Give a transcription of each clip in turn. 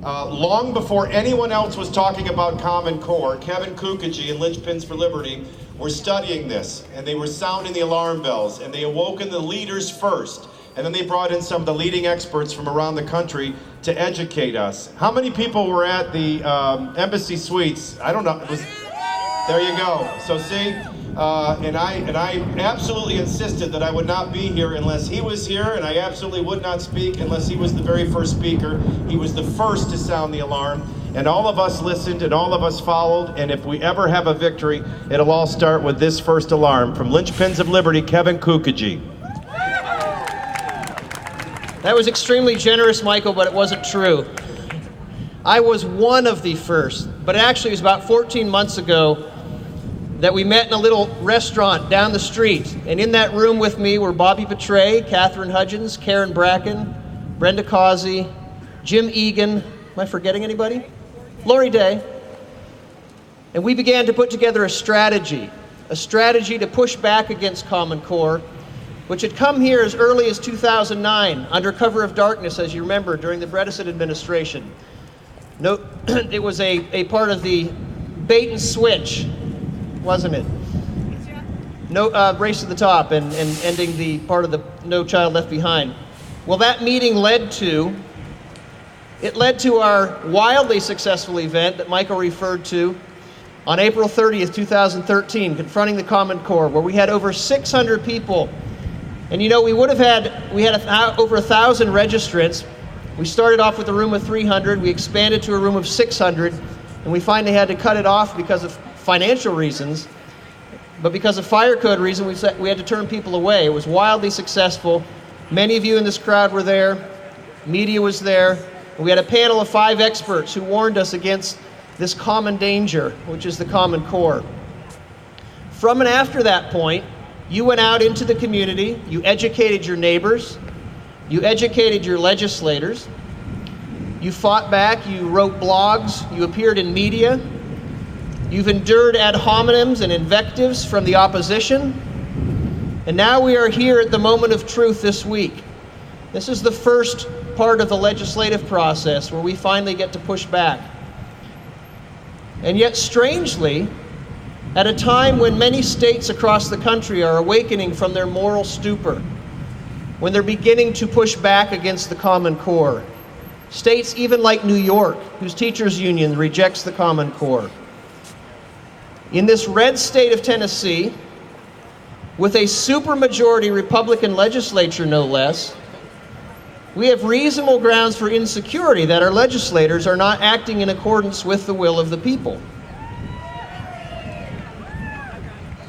Long before anyone else was talking about Common Core, Kevin Kookagy and Lynchpins for Liberty were studying this, and they were sounding the alarm bells, and they awoken the leaders first, and then they brought in some of the leading experts from around the country to educate us. How many people were at the Embassy Suites? I don't know. There you go. So see, and I absolutely insisted that I would not be here unless he was here, and I absolutely would not speak unless he was the very first speaker. He was the first to sound the alarm, and all of us listened and all of us followed, and if we ever have a victory, it'll all start with this first alarm. From Lynchpins of Liberty, Kevin Kookagy. That was extremely generous, Michael, but it wasn't true. I was one of the first, but actually it was about 14 months ago that we met in a little restaurant down the street. And in that room with me were Bobby Petray, Catherine Hudgens, Karen Bracken, Brenda Causey, Jim Egan. Am I forgetting anybody? Lori Day. And we began to put together a strategy to push back against Common Core, which had come here as early as 2009, under cover of darkness, as you remember, during the Bredesen administration. No, it was a part of the bait and switch, wasn't it? No, Race to the Top and ending the part of the No Child Left Behind. Well, that meeting led to our wildly successful event that Michael referred to on April 30th, 2013, Confronting the Common Core, where we had over 600 people. And you know, we had over 1,000 registrants. We started off with a room of 300, we expanded to a room of 600, and we finally had to cut it off because of financial reasons. But because of fire code reasons, we had to turn people away. It was wildly successful. Many of you in this crowd were there. Media was there. And we had a panel of 5 experts who warned us against this common danger, which is the Common Core. From and after that point, you went out into the community, you educated your neighbors, you educated your legislators, you fought back, you wrote blogs, you appeared in media, you've endured ad hominems and invectives from the opposition, and now we are here at the moment of truth this week. This is the first part of the legislative process where we finally get to push back. And yet, strangely, at a time when many states across the country are awakening from their moral stupor, when they're beginning to push back against the Common Core, states even like New York, whose teachers' union rejects the Common Core. In this red state of Tennessee, with a supermajority Republican legislature no less, we have reasonable grounds for insecurity that our legislators are not acting in accordance with the will of the people.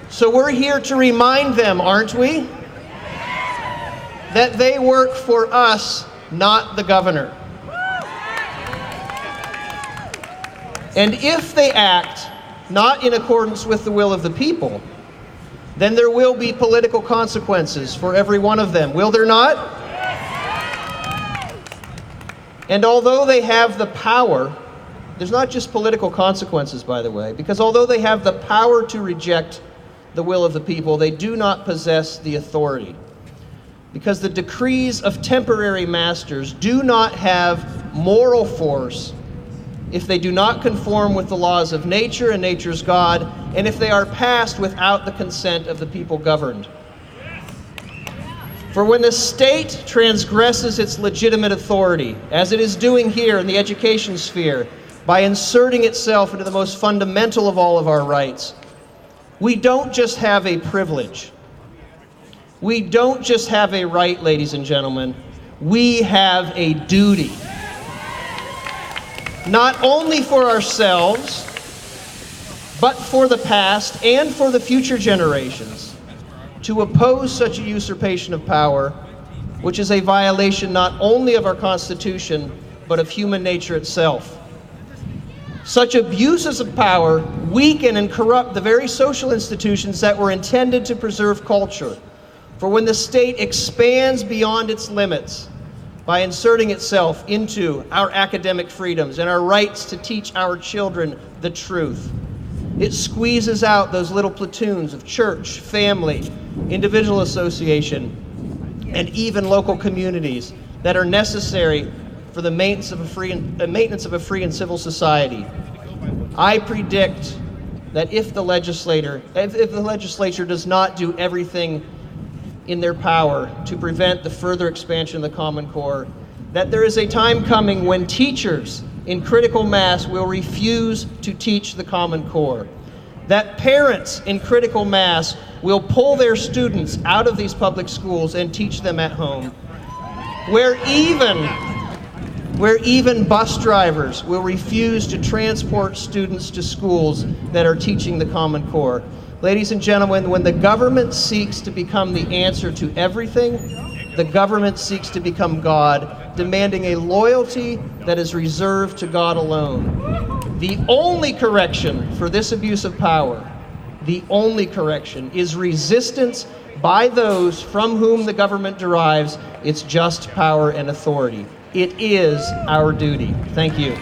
So we're here to remind them, aren't we? That they work for us, not the governor. And if they act not in accordance with the will of the people, then there will be political consequences for every one of them. Will there not? And although they have the power, there's not just political consequences, by the way, because although they have the power to reject the will of the people, they do not possess the authority. Because the decrees of temporary masters do not have moral force if they do not conform with the laws of nature and nature's God, and if they are passed without the consent of the people governed. For when the state transgresses its legitimate authority, as it is doing here in the education sphere, by inserting itself into the most fundamental of all of our rights, we don't just have a privilege. We don't just have a right, ladies and gentlemen. We have a duty. Not only for ourselves, but for the past and for the future generations, to oppose such a usurpation of power, which is a violation not only of our Constitution, but of human nature itself. Such abuses of power weaken and corrupt the very social institutions that were intended to preserve culture. For when the state expands beyond its limits by inserting itself into our academic freedoms and our rights to teach our children the truth, it squeezes out those little platoons of church, family, individual association, and even local communities that are necessary for the maintenance of a free and civil society. I predict that if the legislature does not do everything in their power to prevent the further expansion of the Common Core, that there is a time coming when teachers in critical mass will refuse to teach the Common Core, that parents in critical mass will pull their students out of these public schools and teach them at home, where even bus drivers will refuse to transport students to schools that are teaching the Common Core. Ladies and gentlemen, when the government seeks to become the answer to everything, the government seeks to become God, demanding a loyalty that is reserved to God alone. The only correction for this abuse of power, the only correction, is resistance by those from whom the government derives its just power and authority. It is our duty. Thank you.